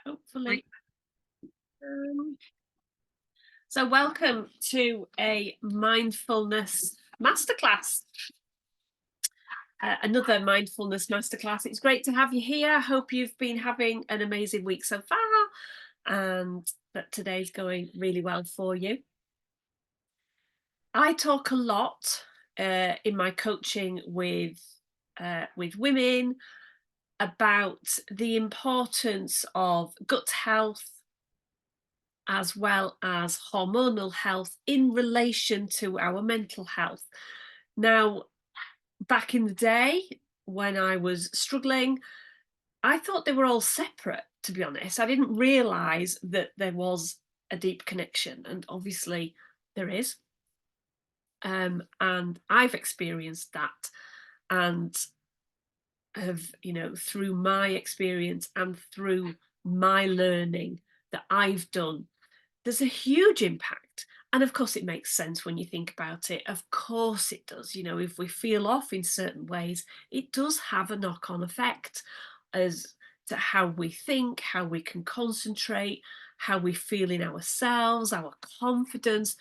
hopefully. Um, so welcome to a mindfulness masterclass. Another mindfulness masterclass. It's great to have you here. I hope you've been having an amazing week so far and that today's going really well for you. I talk a lot in my coaching with women about the importance of gut health as well as hormonal health in relation to our mental health. Now, back in the day when I was struggling, I thought they were all separate, to be honest. I didn't realize that there was a deep connection, and obviously there is. And I've experienced that, and have, through my experience and through my learning that I've done, there's a huge impact. And of course, it makes sense when you think about it. Of course, it does. If we feel off in certain ways, it does have a knock on effect as to how we think, how we can concentrate, how we feel in ourselves, our confidence.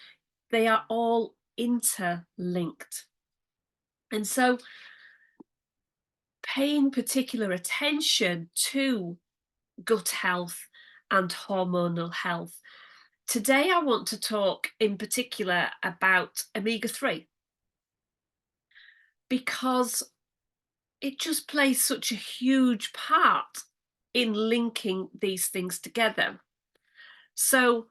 They are all interlinked. And so, paying particular attention to gut health and hormonal health. Today, I want to talk in particular about omega-3 because it just plays such a huge part in linking these things together. So,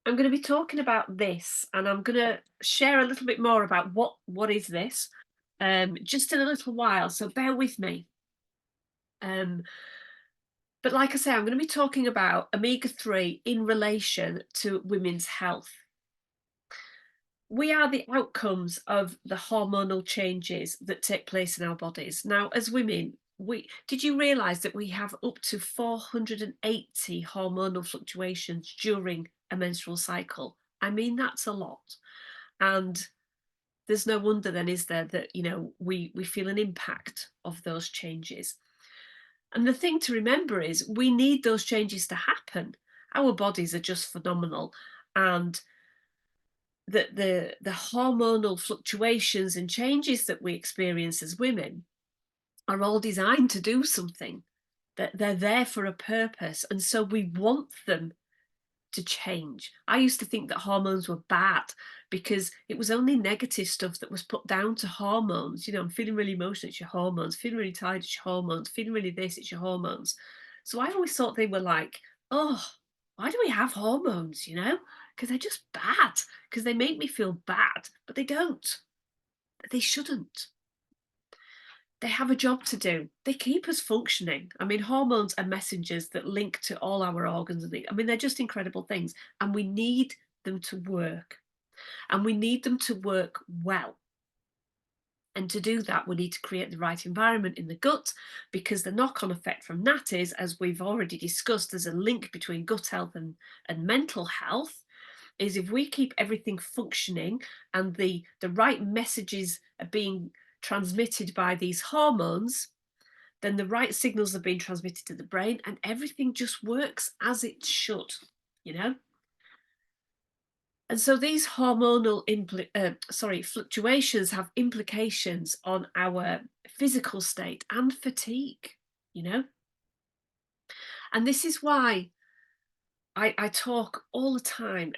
I'm going to be talking about this, and I'm going to share a little bit more about what is this just in a little while. So, bear with me. But like I say, I'm going to be talking about omega-3 in relation to women's health. We are the outcomes of the hormonal changes that take place in our bodies. Now, as women, did you realize that we have up to 480 hormonal fluctuations during a menstrual cycle? I mean, that's a lot. And there's no wonder then, is there, that we feel an impact of those changes. And the thing to remember is we need those changes to happen. Our bodies are just phenomenal, and the hormonal fluctuations and changes that we experience as women are all designed to do something. That they're there for a purpose, and so we want them to change. I used to think that hormones were bad because it was only negative stuff that was put down to hormones. I'm feeling really emotional, it's your hormones. Feeling really tired, it's your hormones. Feeling really this, it's your hormones. So I always thought they were like, oh, why do we have hormones? Because they're just bad, because they make me feel bad, but they don't. They shouldn't. They have a job to do. They keep us functioning. I mean, hormones are messengers that link to all our organs and things. I mean, they're just incredible things, and we need them to work, and we need them to work well. And to do that, we need to create the right environment in the gut, because the knock-on effect from that is, as we've already discussed, there's a link between gut health and mental health. Is if we keep everything functioning and the right messages are being transmitted by these hormones, then the right signals are being transmitted to the brain and everything just works as it should, you know? And so these hormonal fluctuations have implications on our physical state and fatigue, you know? And this is why I talk all the time.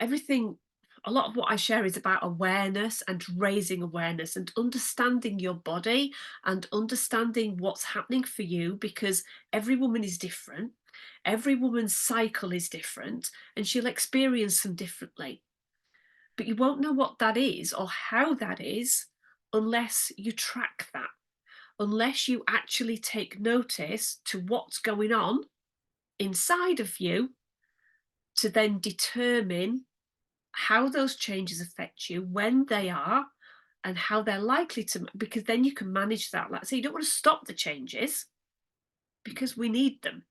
A lot of what I share is about awareness and raising awareness and understanding your body and understanding what's happening for you, because every woman is different. Every woman's cycle is different, and she'll experience them differently. But you won't know what that is or how that is unless you track that, unless you actually take notice to what's going on inside of you to then determine how those changes affect you, when they are, and how they're likely to, because then you can manage that. Like I say, you don't want to stop the changes because we need them.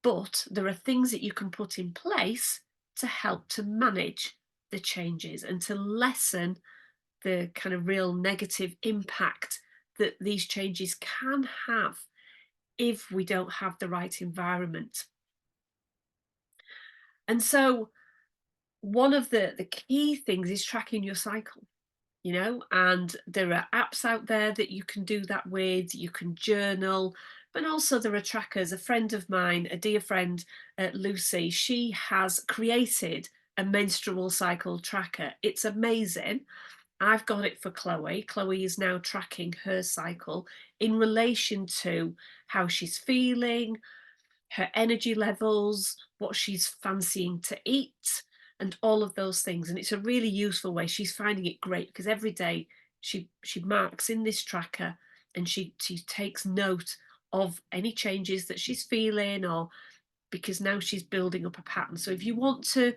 But there are things that you can put in place to help to manage the changes and to lessen the kind of real negative impact that these changes can have if we don't have the right environment. And so one of the key things is tracking your cycle, and there are apps out there that you can do that with. You can journal, but also there are trackers. A friend of mine, a dear friend, Lucy, she has created a menstrual cycle tracker. It's amazing. I've got it for Chloe. Chloe is now tracking her cycle in relation to how she's feeling, her energy levels, what she's fancying to eat, and all of those things. And it's a really useful way. She's finding it great because every day she marks in this tracker, and she takes note of any changes that she's feeling, or because now she's building up a pattern. So if you want to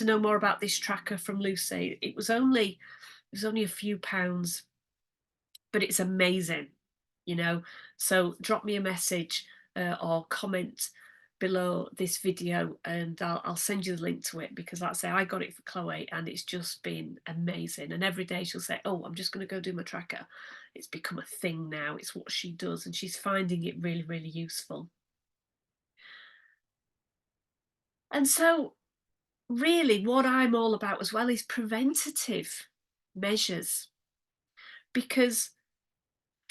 know more about this tracker from Lucy, it was only a few pounds, but it's amazing, you know. So drop me a message, or comment below this video, and I'll send you the link to it, because like I say, I got it for Chloe and it's just been amazing. And every day she'll say, oh, I'm just going to go do my tracker. It's become a thing now. It's what she does, and she's finding it really, really useful. And so really what I'm all about as well is preventative measures, because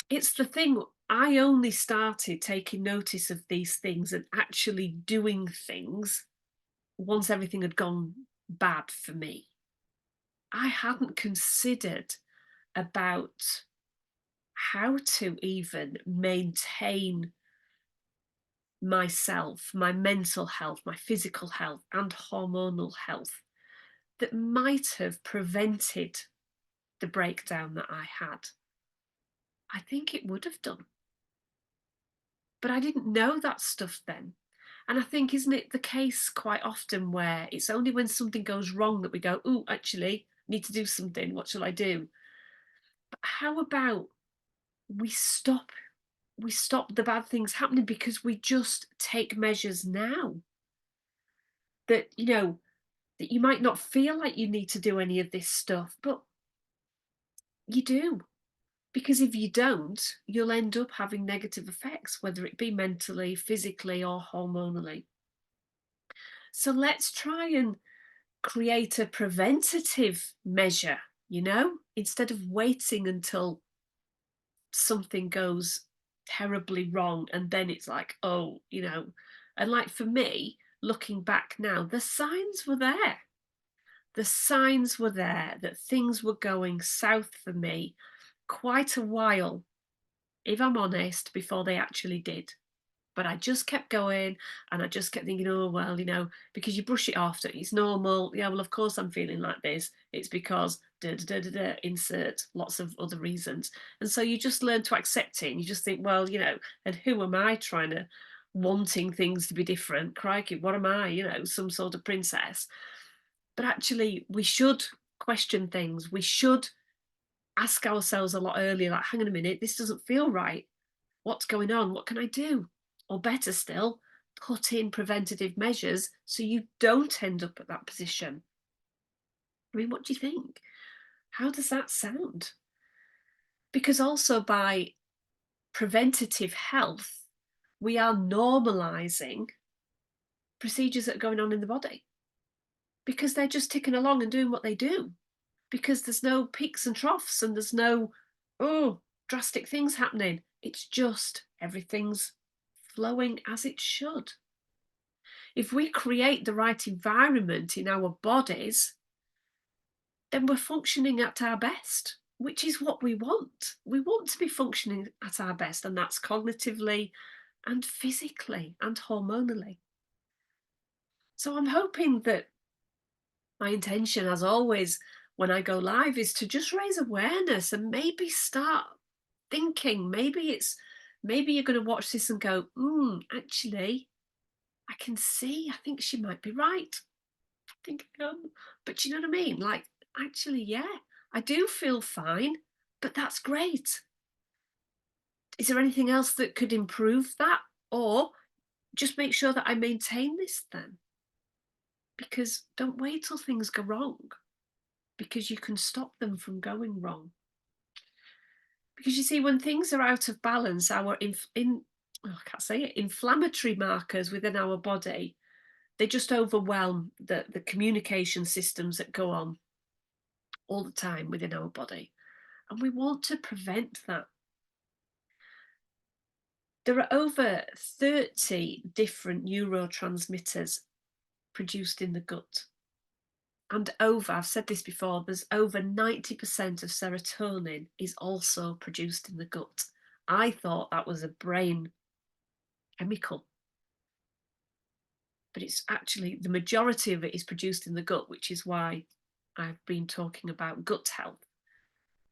it's the thing. I only started taking notice of these things and actually doing things once everything had gone bad for me. I hadn't considered about how to even maintain myself, my mental health, my physical health, and hormonal health that might have prevented the breakdown that I had. I think it would have done. But I didn't know that stuff then. And I think, isn't it the case quite often where it's only when something goes wrong that we go, oh, actually, need to do something. What shall I do? But how about we stop we stop the bad things happening because we just take measures now that, that you might not feel like you need to do any of this stuff, but you do. Because if you don't, you'll end up having negative effects, whether it be mentally, physically, or hormonally. So let's try and create a preventative measure, instead of waiting until something goes terribly wrong and then it's like, oh, and like for me, looking back now, the signs were there. The signs were there that things were going south for me quite a while, if I'm honest, before they actually did. But I just kept going, and I just kept thinking, oh, well, because you brush it off, it's normal. Yeah, well, of course I'm feeling like this. It's because da da da da da, insert lots of other reasons. And so you just learn to accept it. And you just think, well, and who am I trying to wanting things to be different? Crikey, what am I, some sort of princess? But actually, we should question things. We should ask ourselves a lot earlier, like, hang on a minute, this doesn't feel right. What's going on? What can I do? Or better still, put in preventative measures so you don't end up at that position. I mean, what do you think? How does that sound? Because also by preventative health, we are normalizing procedures that are going on in the body, because they're just ticking along and doing what they do, because there's no peaks and troughs and there's no, oh, drastic things happening. It's just everything's flowing as it should. If we create the right environment in our bodies, then we're functioning at our best, which is what we want. We want to be functioning at our best, and that's cognitively and physically and hormonally. So I'm hoping that my intention, as always, when I go live, is to just raise awareness and maybe start thinking. Maybe you're going to watch this and go, actually, I can see, I think she might be right. Think, but you know what I mean? Like, actually, yeah, I do feel fine, but that's great. Is there anything else that could improve that? Or just make sure that I maintain this then? Because don't wait till things go wrong, because you can stop them from going wrong. Because you see, when things are out of balance, our I can't say it, inflammatory markers within our body They just overwhelm the communication systems that go on all the time within our body. And we want to prevent that. There are over 30 different neurotransmitters produced in the gut. And I've said this before, there's over 90% of serotonin is also produced in the gut. I thought that was a brain chemical, but it's actually the majority of it is produced in the gut, which is why I've been talking about gut health,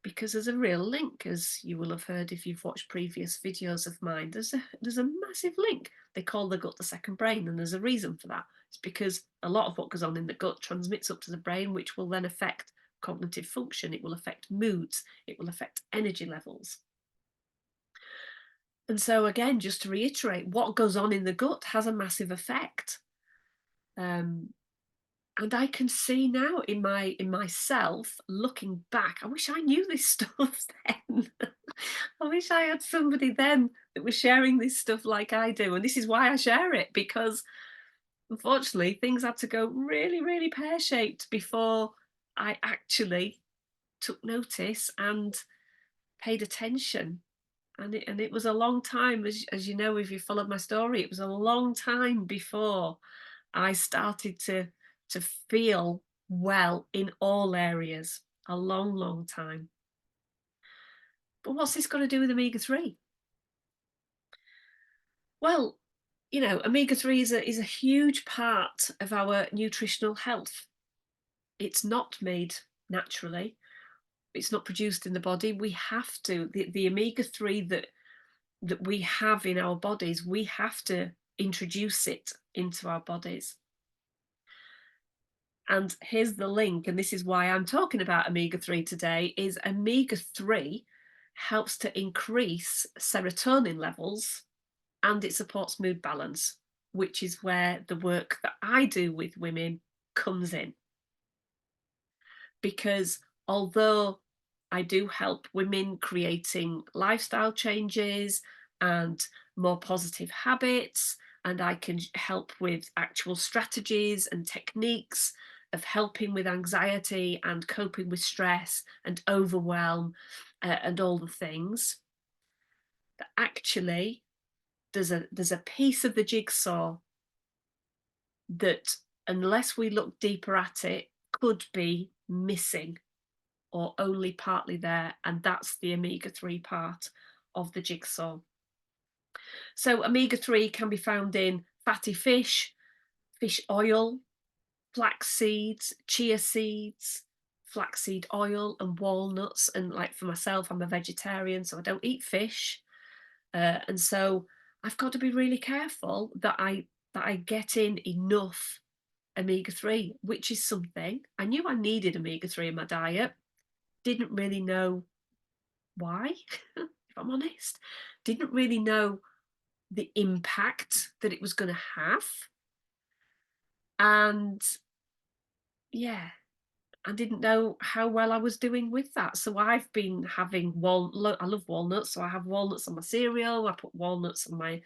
because there's a real link, as you will have heard if you've watched previous videos of mine. There's a massive link. They call the gut the second brain, and there's a reason for that. It's because a lot of what goes on in the gut transmits up to the brain, which will then affect cognitive function. It will affect moods. It will affect energy levels. And so again, just to reiterate, what goes on in the gut has a massive effect. And I can see now in myself, looking back, I wish I knew this stuff then. I wish I had somebody then that was sharing this stuff like I do. And this is why I share it, because unfortunately things had to go really, really pear-shaped before I actually took notice and paid attention. And it was a long time, as you know, if you followed my story, it was a long time before I started to feel well in all areas. A long, long time. But what's this got to do with omega-3? Well, you know, omega-3 is a huge part of our nutritional health. It's not made naturally. It's not produced in the body. We have to, the omega-3 that we have in our bodies, we have to introduce it into our bodies. And here's the link, and this is why I'm talking about omega-3 today, is omega-3 helps to increase serotonin levels, and it supports mood balance, which is where the work that I do with women comes in. Because although I do help women creating lifestyle changes and more positive habits, and I can help with actual strategies and techniques of helping with anxiety and coping with stress and overwhelm and all the things, that actually there's a piece of the jigsaw that, unless we look deeper at it, could be missing or only partly there, and that's the omega-3 part of the jigsaw. So omega-3 can be found in fatty fish, fish oil, flax seeds, chia seeds, flaxseed oil, and walnuts. And like for myself, I'm a vegetarian, so I don't eat fish, and so I've got to be really careful that I get in enough omega-3, which is something I knew I needed omega-3 in my diet. Didn't really know why, if I'm honest. Didn't really know the impact that it was going to have. And yeah, I didn't know how well I was doing with that. So I've been having I love walnuts, so I have walnuts on my cereal. I put walnuts on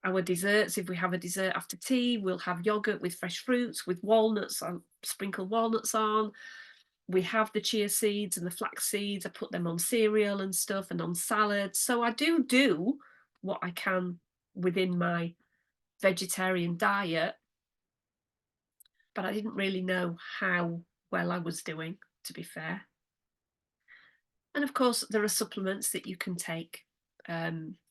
our desserts. If we have a dessert after tea, we'll have yogurt with fresh fruits with walnuts. I sprinkle walnuts on. We have the chia seeds and the flax seeds. I put them on cereal and stuff and on salads. So I do what I can within my vegetarian diet, but I didn't really know how well I was doing, to be fair. And of course, there are supplements that you can take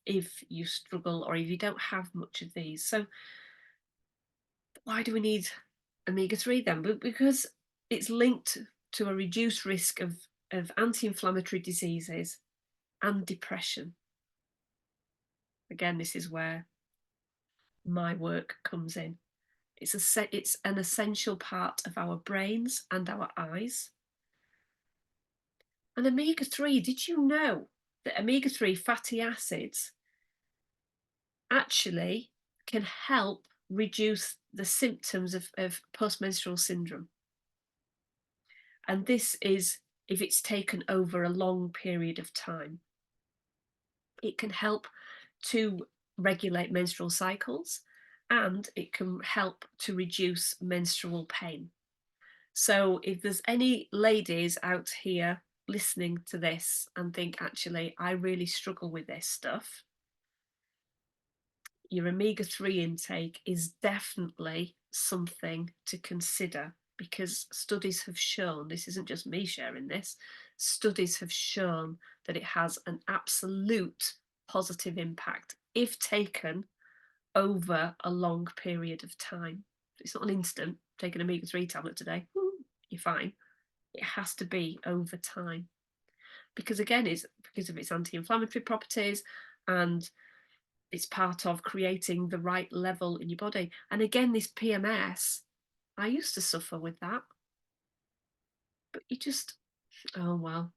if you struggle or if you don't have much of these. So why do we need omega-3 then? Because it's linked to a reduced risk of anti-inflammatory diseases and depression. Again, this is where my work comes in. It's an essential part of our brains and our eyes. And omega-3, did you know that omega-3 fatty acids actually can help reduce the symptoms of postmenstrual syndrome? And this is if it's taken over a long period of time. It can help to regulate menstrual cycles, and it can help to reduce menstrual pain. So if there's any ladies out here listening to this and think, actually, I really struggle with this stuff, your omega-3 intake is definitely something to consider, because studies have shown, this isn't just me sharing this, studies have shown that it has an absolute positive impact if taken over a long period of time. It's not an instant, take an omega-3 tablet today, you're fine. It has to be over time, because again, it's because of its anti-inflammatory properties, and it's part of creating the right level in your body. And again, this PMS, I used to suffer with that, but you just, oh well,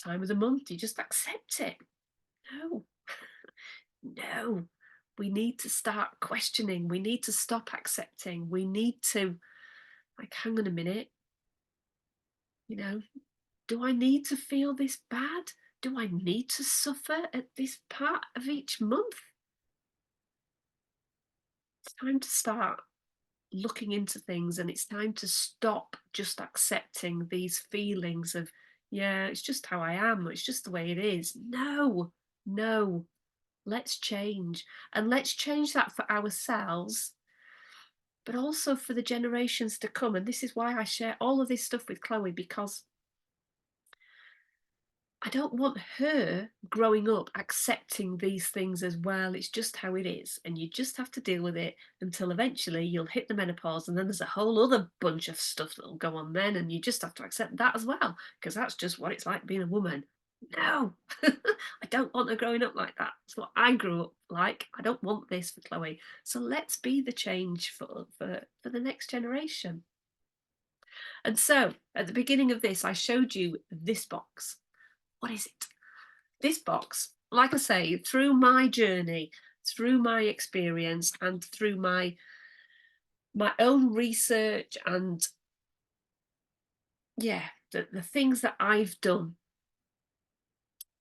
time of the month, you just accept it. No, no, we need to start questioning, we need to stop accepting, we need to, like, hang on a minute, you know, do I need to feel this bad? Do I need to suffer at this part of each month? It's time to start looking into things, and it's time to stop just accepting these feelings of, yeah, it's just how I am, or it's just the way it is. No, no, let's change. And let's change that for ourselves, but also for the generations to come. And this is why I share all of this stuff with Chloe, because I don't want her growing up accepting these things as, well, it's just how it is, and you just have to deal with it until eventually you'll hit the menopause, and then there's a whole other bunch of stuff that'll go on then, and you just have to accept that as well, because that's just what it's like being a woman. No, I don't want her growing up like that. It's what I grew up like. I don't want this for Chloe. So let's be the change for the next generation. And so at the beginning of this, I showed you this box. What is it? This box, like I say, through my journey, through my experience, and through my own research, and yeah, the things that I've done,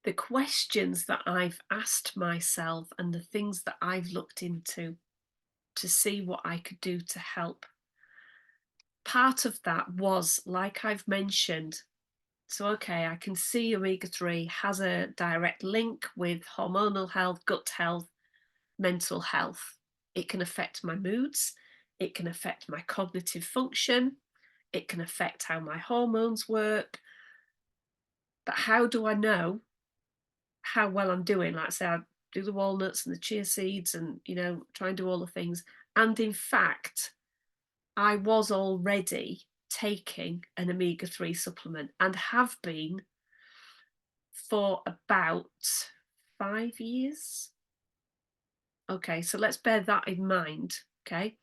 the questions that I've asked myself, and the things that I've looked into to see what I could do to help. Part of that was, like I've mentioned, so okay, I can see omega-3 has a direct link with hormonal health, gut health, mental health. It can affect my moods, it can affect my cognitive function, it can affect how my hormones work. But how do I know how well I'm doing? Like I say, I do the walnuts and the chia seeds, and try and do all the things. And in fact, I was already taking an omega-3 supplement, and have been for about 5 years. Okay, so let's bear that in mind. Okay,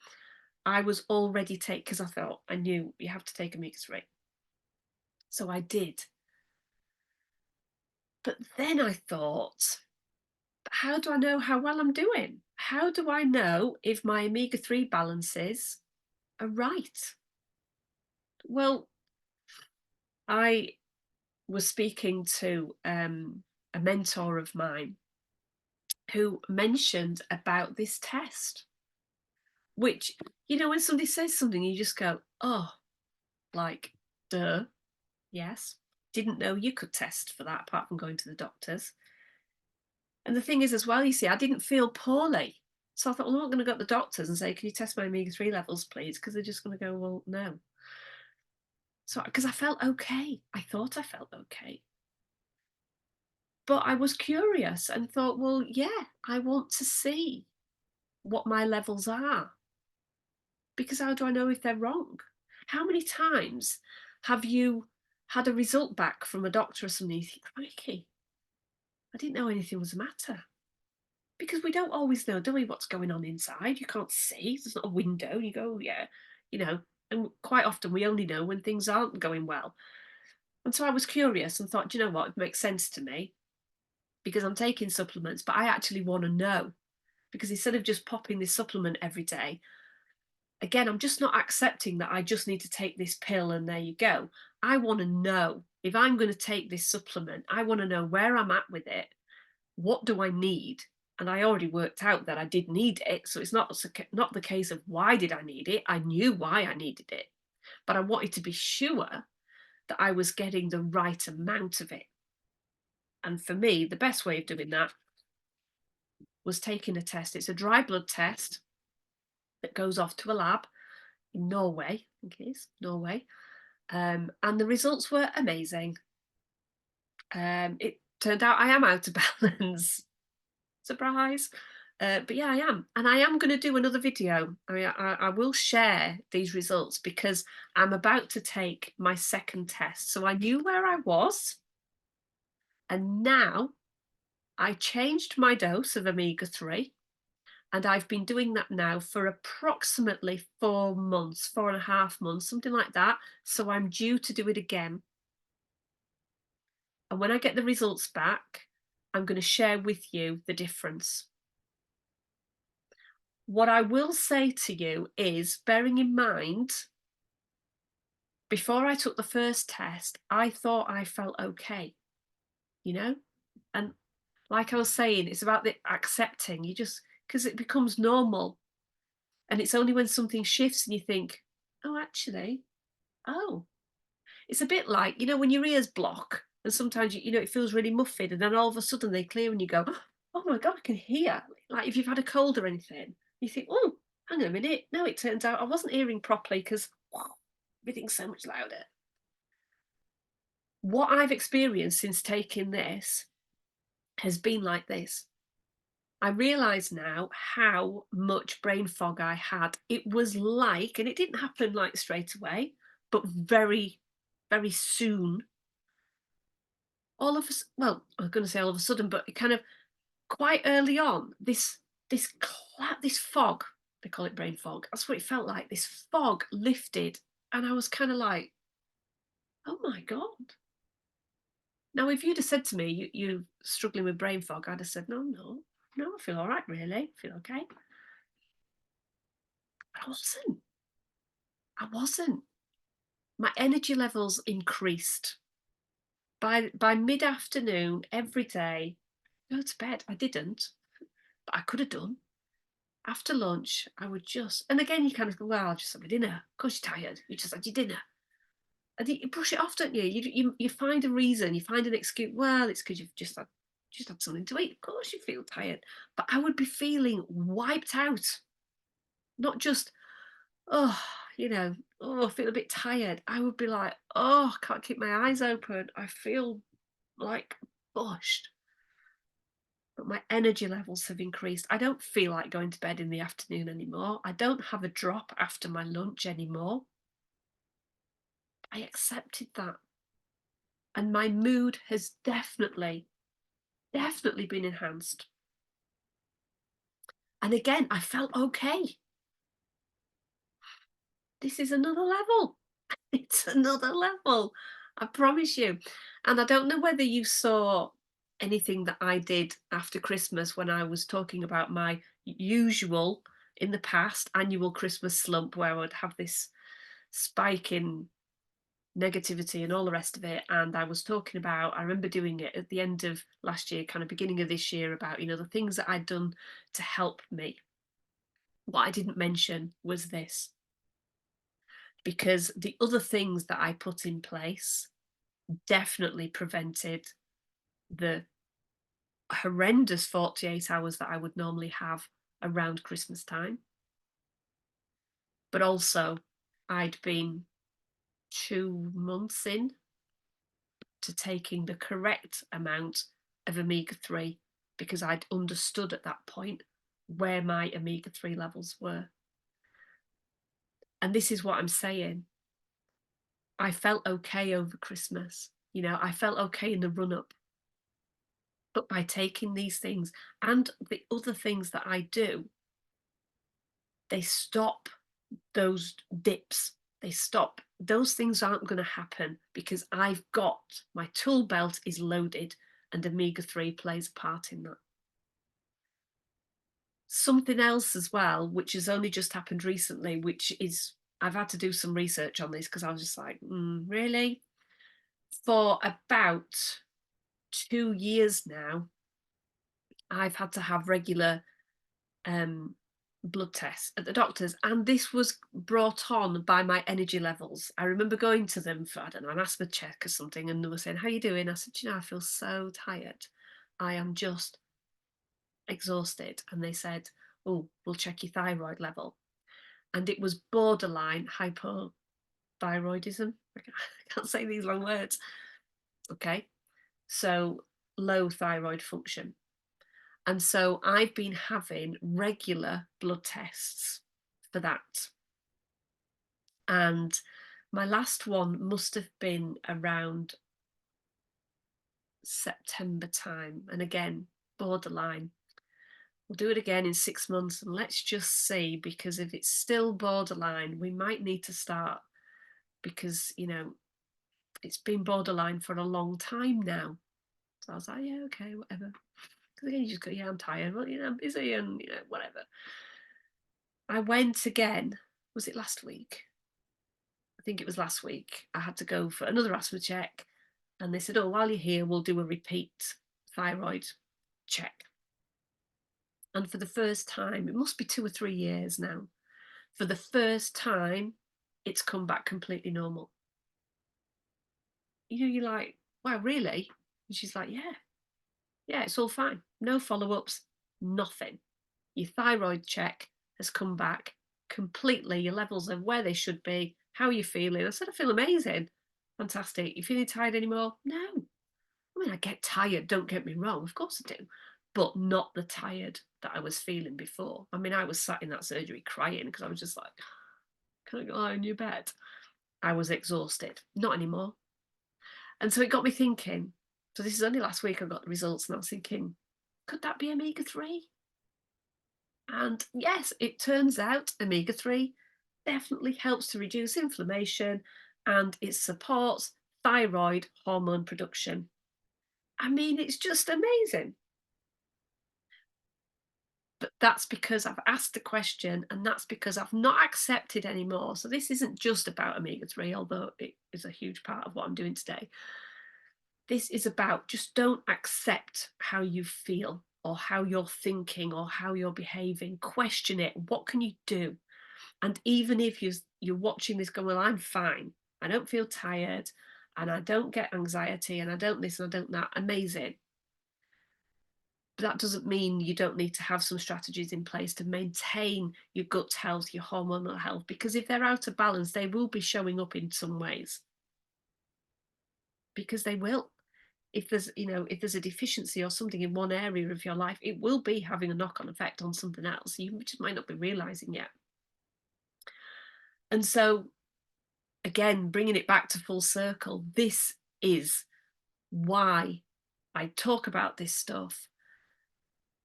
I was already because I thought, I knew you have to take omega-3. So I did. But then I thought, how do I know how well I'm doing? How do I know if my omega-3 balances are right? Well, I was speaking to a mentor of mine who mentioned about this test, which, when somebody says something, you just go, oh, like, duh, yes. Didn't know you could test for that apart from going to the doctors. And the thing is, as well, you see, I didn't feel poorly. So I thought, well, I'm not going to go to the doctors and say, can you test my omega-3 levels, please? Because they're just going to go, well, no. So, because I felt okay. I thought I felt okay. But I was curious and thought, well, yeah, I want to see what my levels are. Because how do I know if they're wrong? How many times have you had a result back from a doctor or something? You think, crikey, I didn't know anything was the matter. Because we don't always know, do we, what's going on inside? You can't see. There's not a window. You go, yeah, and quite often we only know when things aren't going well. And so I was curious and thought, do you know what? It makes sense to me, because I'm taking supplements, but I actually want to know. Because instead of just popping this supplement every day, again, I'm just not accepting that I just need to take this pill and there you go. I want to know, if I'm going to take this supplement, I want to know where I'm at with it. What do I need? And I already worked out that I did need it. So it's not the case of why did I need it? I knew why I needed it, but I wanted to be sure that I was getting the right amount of it. And for me, the best way of doing that was taking a test. It's a dry blood test that goes off to a lab in Norway, I think it is Norway. And the results were amazing. It turned out I am out of balance. Surprise. But yeah, I am. And I am going to do another video. I will share these results because I'm about to take my second test. So I knew where I was. And now I changed my dose of omega-3. And I've been doing that now for approximately 4 months, 4.5 months, something like that. So I'm due to do it again. And when I get the results back, I'm going to share with you the difference. What I will say to you is, bearing in mind, before I took the first test, I thought I felt okay, you know? And like I was saying, it's about the accepting. You just, because it becomes normal. And it's only when something shifts and you think, oh, actually, oh, it's a bit like, when your ears block and sometimes, it feels really muffled and then all of a sudden they clear and you go, oh my God, I can hear. Like if you've had a cold or anything, you think, oh, hang on a minute. No, it turns out I wasn't hearing properly because everything's so much louder. What I've experienced since taking this has been like this. I realise now how much brain fog I had. It was like, and it didn't happen like straight away, but very, very soon. Well, I was going to say all of a sudden, but it kind of quite early on, this fog, they call it brain fog. That's what it felt like. This fog lifted, and I was kind of like, oh my God. Now, if you'd have said to me, you're struggling with brain fog, I'd have said, no, I feel all right, really. I feel okay. But I wasn't. I wasn't. My energy levels increased. By mid-afternoon, every day, go to bed. I didn't, but I could have done. After lunch, I would just, and again, you kind of go, well, I'll just have my dinner. Of course, you're tired. You just had your dinner. And you brush it off, don't you? You find a reason, you find an excuse. Well, it's because you've just had something to eat. Of course, you feel tired. But I would be feeling wiped out, not just, oh, I feel a bit tired. I would be like, oh, I can't keep my eyes open. I feel like bushed. But my energy levels have increased. I don't feel like going to bed in the afternoon anymore. I don't have a drop after my lunch anymore. I accepted that. And my mood has definitely been enhanced. And again, I felt okay. This is another level. It's another level. I promise you. And I don't know whether you saw anything that I did after Christmas when I was talking about my usual, in the past, annual Christmas slump where I would have this spike in negativity and all the rest of it. And I was talking about, I remember doing it at the end of last year, kind of beginning of this year, about, the things that I'd done to help me. What I didn't mention was this, because the other things that I put in place definitely prevented the horrendous 48 hours that I would normally have around Christmas time. But also, I'd been 2 months in to taking the correct amount of omega-3 because I'd understood at that point where my omega-3 levels were. And this is what I'm saying. I felt okay over Christmas. I felt okay in the run up. But by taking these things and the other things that I do, they stop those dips. They stop. Those things aren't going to happen because I've got my tool belt is loaded and omega-3 plays a part in that. Something else as well, which has only just happened recently, which is, I've had to do some research on this because I was just like, really? For about 2 years now, I've had to have regular um, blood tests at the doctors, and this was brought on by my energy levels. I remember going to them for, I don't know, an asthma check or something, and they were saying, "How are you doing?" I said, "You know, I feel so tired. I am just exhausted." And they said, "Oh, we'll check your thyroid level." And it was borderline hypothyroidism. I can't say these long words. Okay. So low thyroid function. And so I've been having regular blood tests for that. And my last one must have been around September time. And again, borderline. We'll do it again in 6 months and let's just see, because if it's still borderline, we might need to start, because, it's been borderline for a long time now. So I was like, yeah, okay, whatever. Because again, you just go, yeah, I'm tired. Well, I'm busy and, whatever. I went again. Was it last week? I think it was last week. I had to go for another asthma check. And they said, oh, while you're here, we'll do a repeat thyroid check. And for the first time, it must be 2 or 3 years now, for the first time, it's come back completely normal. You're like, wow, really? And she's like, yeah, it's all fine. No follow-ups, nothing. Your thyroid check has come back completely. Your levels are where they should be. How are you feeling? I said, I feel amazing. Fantastic. You feeling tired anymore? No. I mean, I get tired, don't get me wrong. Of course I do. But not the tired that I was feeling before. I mean, I was sat in that surgery crying because I was just like, can I lie in your bed? I was exhausted. Not anymore. And so it got me thinking. So this is only last week I got the results, and I was thinking, could that be omega-3? And yes, it turns out omega-3 definitely helps to reduce inflammation, and it supports thyroid hormone production. I mean, it's just amazing. But that's because I've asked the question, and that's because I've not accepted anymore. So this isn't just about omega-3, although it is a huge part of what I'm doing today. This is about, just don't accept how you feel or how you're thinking or how you're behaving. Question it. What can you do? And even if you're watching this going, well, I'm fine. I don't feel tired and I don't get anxiety and I don't this and I don't that. Amazing. But that doesn't mean you don't need to have some strategies in place to maintain your gut health, your hormonal health, because if they're out of balance, they will be showing up in some ways, because they will. If there's a deficiency or something in one area of your life, it will be having a knock-on effect on something else. You just might not be realizing yet. And so, again, bringing it back to full circle, this is why I talk about this stuff,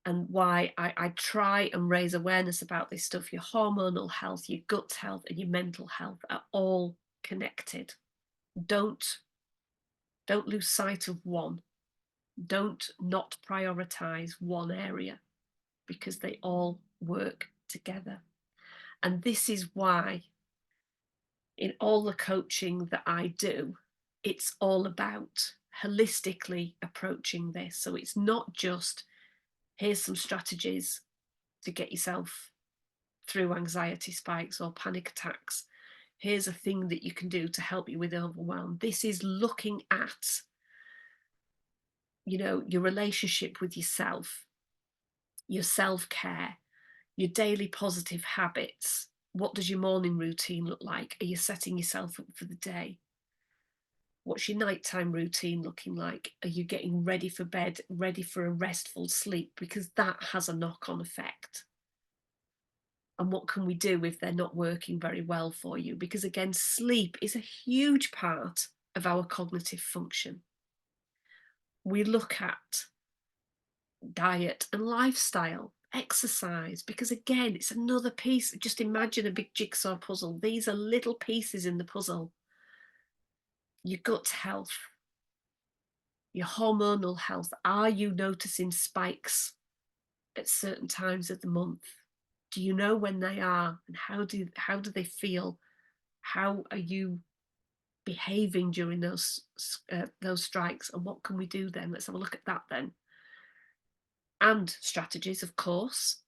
and why I try and raise awareness about this stuff. Your hormonal health, your gut health, and your mental health are all connected. Don't lose sight of one. Don't not prioritize one area, because they all work together. And this is why in all the coaching that I do, it's all about holistically approaching this. So it's not just, here's some strategies to get yourself through anxiety spikes or panic attacks. Here's a thing that you can do to help you with overwhelm. This is looking at, your relationship with yourself, your self-care, your daily positive habits. What does your morning routine look like? Are you setting yourself up for the day? What's your nighttime routine looking like? Are you getting ready for bed, ready for a restful sleep? Because that has a knock-on effect. And what can we do if they're not working very well for you? Because again, sleep is a huge part of our cognitive function. We look at diet and lifestyle, exercise, because again, it's another piece. Just imagine a big jigsaw puzzle. These are little pieces in the puzzle. Your gut health, your hormonal health. Are you noticing spikes at certain times of the month? Do you know when they are, and how do they feel? How are you behaving during those strikes, and what can we do then? Let's have a look at that then. and strategies, of course.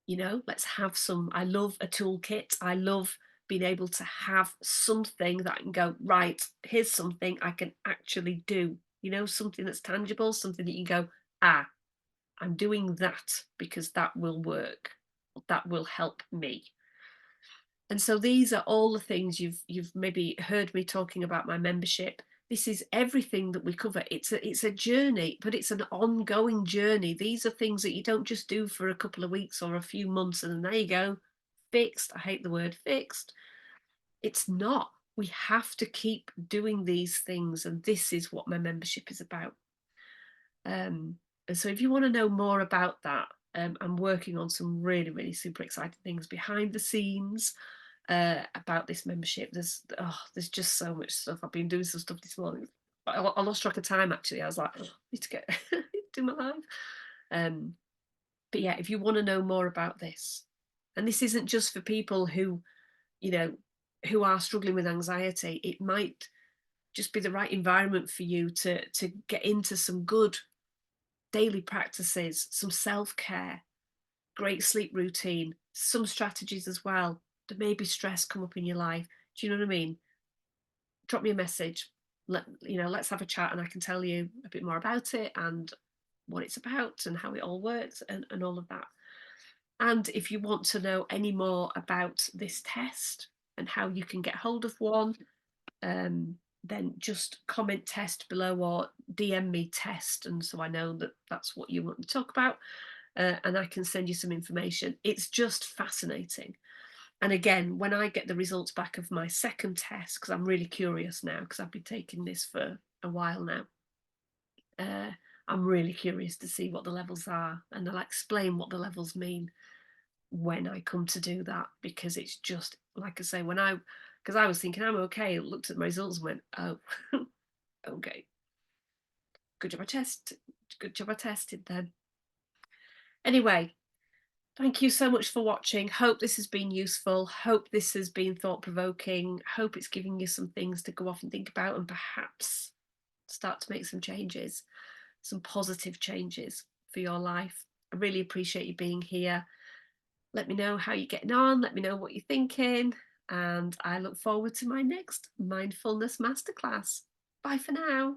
You know, let's have some. I love a toolkit. I love being able to have something that I can go, right, here's something I can actually do. You know, something that's tangible, something that you can go, ah, I'm doing that because that will work. That will help me. And so these are all the things you've maybe heard me talking about my membership. This is everything that we cover. It's a journey, but it's an ongoing journey. These are things that you don't just do for a couple of weeks or a few months and then there you go, fixed. I hate the word fixed. It's not. We have to keep doing these things, and this is what my membership is about. And so if you want to know more about that, I'm working on some really, really super exciting things behind the scenes about this membership. There's just so much stuff. I've been doing some stuff this morning. I lost track of time actually. I was like, oh, I need to get do my life. But yeah, if you want to know more about this, and this isn't just for people who, you know, who are struggling with anxiety, it might just be the right environment for you to get into some good daily practices, some self-care, great sleep routine, some strategies as well. There may be stress come up in your life. Do you know what I mean? Drop me a message. Let's have a chat and I can tell you a bit more about it and what it's about and how it all works and all of that. And if you want to know any more about this test and how you can get hold of one, then just comment test below or DM me test. And so I know that that's what you want to talk about. And I can send you some information. It's just fascinating. And again, when I get the results back of my second test, because I'm really curious now, because I've been taking this for a while now, I'm really curious to see what the levels are. And I'll explain what the levels mean when I come to do that, because it's just, like I say, because I was thinking I'm okay, looked at my results and went, oh, okay, good job I tested then. Anyway, thank you so much for watching. Hope this has been useful. Hope this has been thought-provoking. Hope it's giving you some things to go off and think about and perhaps start to make some changes, some positive changes for your life. I really appreciate you being here. Let me know how you're getting on. Let me know what you're thinking. And I look forward to my next Mindfulness Masterclass. Bye for now.